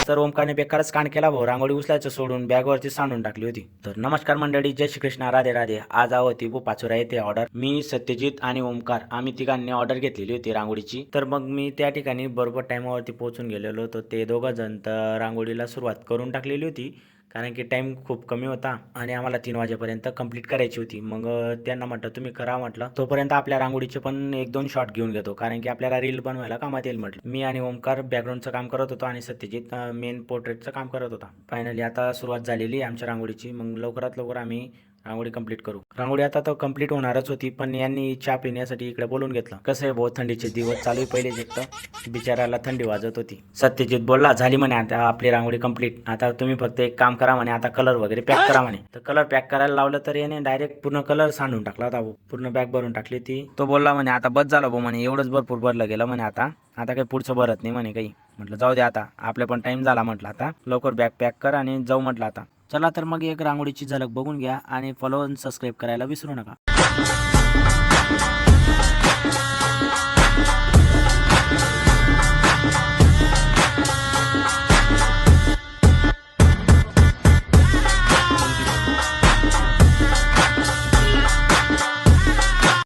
तर ओमकारने बेकारच कांड केला भाऊ, रांगोळी उचलायचं सोडून बॅगवरती सांडून टाकली होती. तर नमस्कार मंडळी, जय श्री कृष्ण, राधे राधे. आज होती पाचोरा येथे ऑर्डर. मी, सत्यजित आणि ओमकार आम्ही तिघांनी ऑर्डर घेतलेली होती रांगोळीची. तर मग मी त्या ठिकाणी बरोबर टायमावरती पोहोचून गेलेलो होतो. ते दोघं जण तर रांगोळीला सुरुवात करून टाकलेली होती, कारण की टाईम खूप कमी होता आणि आम्हाला 3 वाजेपर्यंत कंप्लीट करायची होती. मग त्यांना म्हटलं तुम्ही करा, म्हटलं तोपर्यंत आपल्या रांगोळीचे पण 1-2 शॉट घेऊन घेतो, कारण की आपल्याला रील बनवायला कामात येईल म्हटलं. मी आणि ओमकार बॅकग्राऊंडचं काम करत होतो आणि सत्यजित मेन पोर्ट्रेटचं काम करत होता. फायनली आता सुरुवात झालेली आहे आमच्या रांगोळीची. मग लवकरात लवकर आम्ही रांगोळी कंप्लीट करू. रांगोळी आता तर कंप्लीट होणारच होती, पण यांनी चहा पिण्यासाठी इकडे बोलून घेतलं. कसं आहे बहुत थंडीचे दिवस चालू आहे, पहिलेच एक तर बिचाराला थंडी वाजत होती. सत्यजित बोलला झाली म्हणे आता आपली रांगोळी कंप्लीट, आता तुम्ही फक्त एक काम करा म्हणे, आता कलर वगैरे पॅक करा म्हणे. तर कलर पॅक करायला लावलं तर याने डायरेक्ट पूर्ण कलर सांडून टाकला होता, पूर्ण बॅग भरून टाकली ती. तो बोलला म्हणे आता बस झालं भाऊ म्हणे, एवढंच भरपूर भरलं गेलं म्हणे, आता काही पुढचं भरत नाही म्हणे काही. म्हटलं जाऊ दे, आता आपल्या पण टाइम झाला म्हटलं, आता लवकर बॅग पॅक कर आणि जाऊ म्हटलं आता. चला तर मग एक रांगोळीची झलक बघून घ्या आणि फॉलो आणि सबस्क्राईब करायला विसरू नका.